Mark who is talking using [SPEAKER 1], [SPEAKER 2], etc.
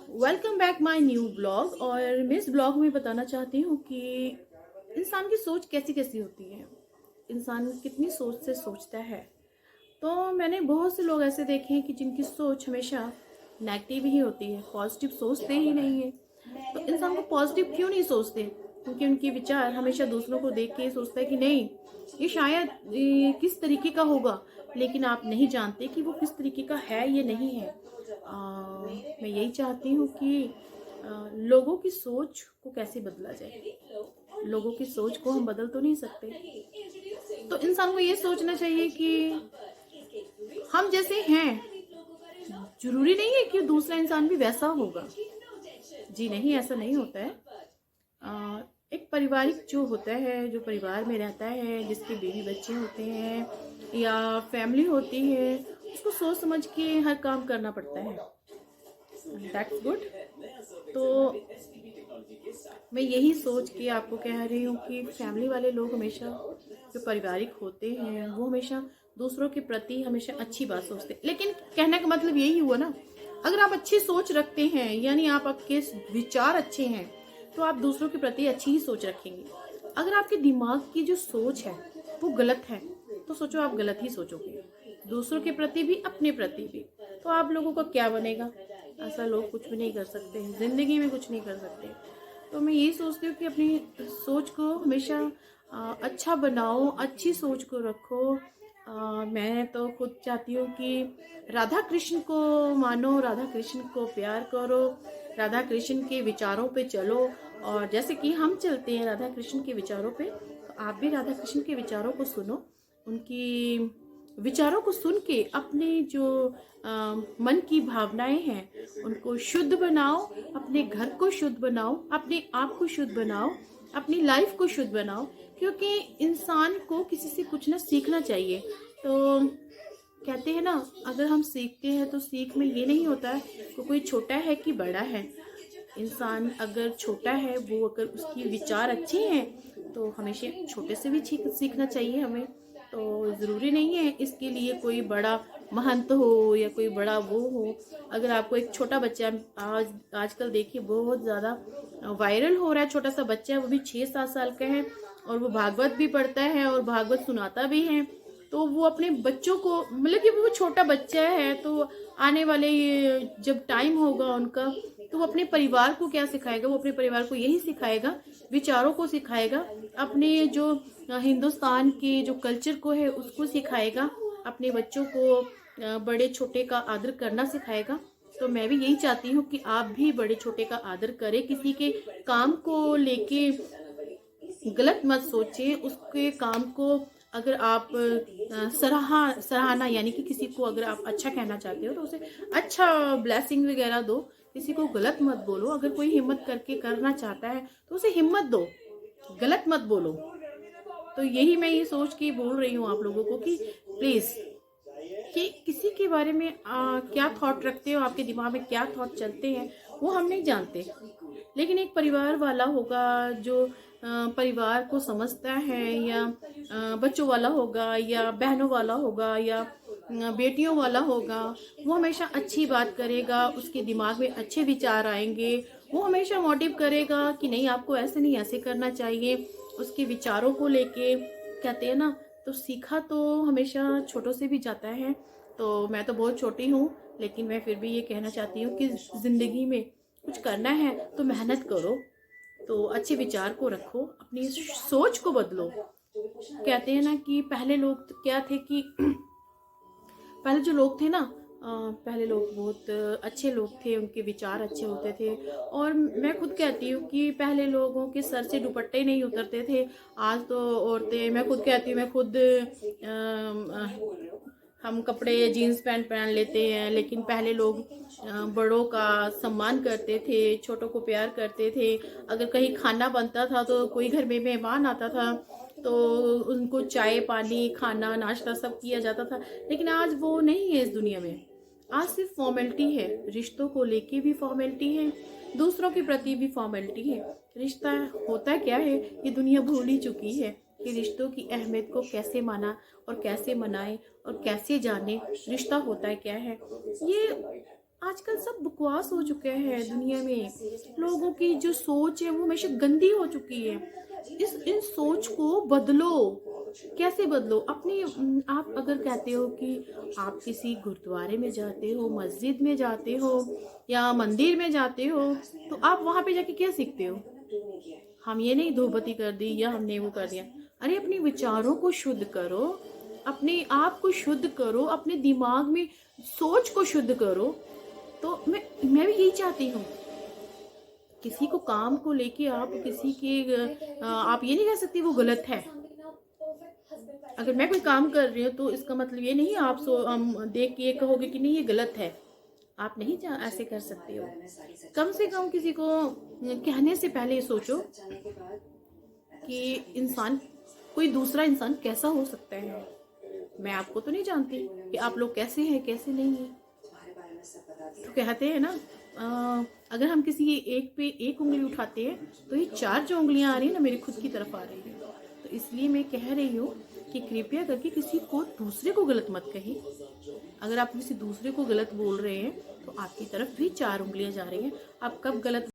[SPEAKER 1] Welcome back my new blog. और मैं इस ब्लॉग में बताना चाहती हूँ कि इंसान की सोच कैसी कैसी होती है, इंसान कितनी सोच से सोचता है। तो मैंने बहुत से लोग ऐसे देखे हैं कि जिनकी सोच हमेशा नेगेटिव ही होती है, पॉजिटिव सोचते ही नहीं है। तो इंसान को पॉजिटिव क्यों नहीं सोचते? क्योंकि उनके विचार हमेशा दूसरों को देख के सोचता है कि नहीं, ये शायद किस तरीके का होगा, लेकिन आप नहीं जानते कि वो किस तरीके का है ये नहीं है। मैं यही चाहती हूँ कि लोगों की सोच को कैसे बदला जाए। लोगों की सोच को हम बदल तो नहीं सकते, तो इंसान को ये सोचना चाहिए कि हम जैसे हैं, जरूरी नहीं है कि दूसरा इंसान भी वैसा होगा। जी नहीं, ऐसा नहीं होता है। एक पारिवारिक जो होता है, जो परिवार में रहता है, जिसके बेबी बच्चे होते हैं या फैमिली होती है, उसको सोच समझ के हर काम करना पड़ता है। That's good. तो मैं यही सोच के आपको कह रही हूँ कि फैमिली वाले लोग हमेशा, जो पारिवारिक होते हैं, वो हमेशा दूसरों के प्रति हमेशा अच्छी बात सोचते हैं। लेकिन कहने का मतलब यही हुआ ना, अगर आप अच्छी सोच रखते हैं यानी आप आपके विचार अच्छे हैं, तो आप दूसरों के प्रति अच्छी ही सोच रखेंगे। अगर आपके दिमाग की जो सोच है वो गलत है, तो सोचो आप गलत ही सोचोगे, दूसरों के प्रति भी अपने प्रति भी। तो आप लोगों का क्या बनेगा? ऐसा लोग कुछ भी नहीं कर सकते, जिंदगी में कुछ नहीं कर सकते। तो मैं यही सोचती हूँ कि अपनी सोच को हमेशा अच्छा बनाओ, अच्छी सोच को रखो। मैं तो खुद चाहती हूँ कि राधा कृष्ण को मानो, राधा कृष्ण को प्यार करो, राधा कृष्ण के विचारों पे चलो। और जैसे कि हम चलते हैं राधा कृष्ण के विचारों पे, तो आप भी राधा कृष्ण के विचारों को सुनो, उनकी विचारों को सुन के अपने जो मन की भावनाएं हैं उनको शुद्ध बनाओ, अपने घर को शुद्ध बनाओ, अपने आप को शुद्ध बनाओ, अपनी लाइफ को शुद्ध बनाओ। क्योंकि इंसान को किसी से कुछ ना सीखना चाहिए। तो कहते हैं ना, अगर हम सीखते हैं तो सीख में ये नहीं होता है कि कोई छोटा है कि बड़ा है। इंसान अगर छोटा है, वो अगर उसकी विचार अच्छे हैं, तो हमेशा छोटे से भी सीखना चाहिए हमें। तो ज़रूरी नहीं है इसके लिए कोई बड़ा महंत हो या कोई बड़ा वो हो। अगर आपको एक छोटा बच्चा, आजकल देखिए बहुत ज़्यादा वायरल हो रहा है, छोटा सा बच्चा है, वो भी 6-7 साल का है, और वो भागवत भी पढ़ता है और भागवत सुनाता भी है। तो वो अपने बच्चों को, मतलब कि वो छोटा बच्चा है, तो आने वाले जब टाइम होगा उनका, तो वो अपने परिवार को क्या सिखाएगा? वो अपने परिवार को यही सिखाएगा, विचारों को सिखाएगा, अपने जो हिंदुस्तान के जो कल्चर को है उसको सिखाएगा, अपने बच्चों को बड़े छोटे का आदर करना सिखाएगा। तो मैं भी यही चाहती हूँ कि आप भी बड़े छोटे का आदर करें, किसी के काम को लेके गलत मत सोचें, उसके काम को अगर आप सराहना यानी कि किसी को अगर आप अच्छा कहना चाहते हो तो उसे अच्छा ब्लेसिंग वगैरह दो, किसी को गलत मत बोलो। अगर कोई हिम्मत करके करना चाहता है तो उसे हिम्मत दो, गलत मत बोलो। तो यही मैं ये सोच के बोल रही हूँ आप लोगों को कि प्लीज, कि किसी के बारे में क्या थॉट रखते हो, आपके दिमाग में क्या थॉट चलते हैं, वो हम नहीं जानते। लेकिन एक परिवार वाला होगा जो परिवार को समझता है, या बच्चों वाला होगा, या बहनों वाला होगा, या बेटियों वाला होगा, वो हमेशा अच्छी बात करेगा, उसके दिमाग में अच्छे विचार आएंगे, वो हमेशा मोटिव करेगा कि नहीं, आपको ऐसे नहीं, ऐसे करना चाहिए। उसके विचारों को लेके कहते हैं ना, तो सीखा तो हमेशा छोटों से भी जाता है। तो मैं तो बहुत छोटी हूँ, लेकिन मैं फिर भी ये कहना चाहती हूँ कि जिंदगी में कुछ करना है तो मेहनत करो, तो अच्छे विचार को रखो, अपनी सोच को बदलो। कहते हैं ना कि पहले लोग तो क्या थे कि पहले जो लोग थे ना, पहले लोग बहुत अच्छे लोग थे, उनके विचार अच्छे होते थे। और मैं खुद कहती हूँ कि पहले लोगों के सर से दुपट्टे नहीं उतरते थे। आज तो औरतें, मैं खुद कहती हूँ, मैं खुद हम कपड़े जीन्स पैंट पहन लेते हैं, लेकिन पहले लोग बड़ों का सम्मान करते थे, छोटों को प्यार करते थे। अगर कहीं खाना बनता था तो कोई घर में मेहमान आता था तो उनको चाय पानी खाना नाश्ता सब किया जाता था। लेकिन आज वो नहीं है इस दुनिया में। आज सिर्फ फॉर्मेलिटी है, रिश्तों को लेके भी फॉर्मेलिटी है, दूसरों के प्रति भी फॉर्मेलिटी है। रिश्ता होता क्या है ये दुनिया भूल ही चुकी है कि रिश्तों की अहमियत को कैसे माना और कैसे मनाए और कैसे जाने, रिश्ता होता है क्या है। ये आजकल सब बकवास हो चुके हैं दुनिया में। लोगों की जो सोच है वो हमेशा गंदी हो चुकी है। इन सोच को बदलो। कैसे बदलो? आप अगर कहते हो कि आप किसी गुरुद्वारे में जाते हो, मस्जिद में जाते हो या मंदिर में जाते हो, तो आप वहां पे जाके क्या सीखते हो? हम ये नहीं धूपबत्ती कर दी या हमने वो कर दिया। अरे अपने विचारों को शुद्ध करो, अपने आप को शुद्ध करो, अपने दिमाग में सोच को शुद्ध करो। तो मैं भी यही चाहती हूँ। किसी को काम को लेके आप किसी के आप ये नहीं कह सकती वो गलत है। अगर मैं कोई काम कर रही हूँ तो इसका मतलब ये नहीं आप देख के ये कहोगे कि नहीं ये गलत है। आप नहीं ऐसे कर सकते हो। कम से कम किसी को कहने से पहले ये सोचो कि इंसान, कोई दूसरा इंसान कैसा हो सकता है। मैं आपको तो नहीं जानती कि आप लोग कैसे हैं कैसे नहीं हैं। तो कहते हैं ना, अगर हम किसी एक पे एक उंगली उठाते हैं तो ये चार जो उंगलियां आ रही है ना मेरी खुद की तरफ आ रही है। तो इसलिए मैं कह रही हूँ कि कृपया करके किसी को दूसरे को गलत मत कहिए। अगर आप किसी दूसरे को गलत बोल रहे हैं तो आपकी तरफ भी चार उंगलियां जा रही हैं। आप कब गलत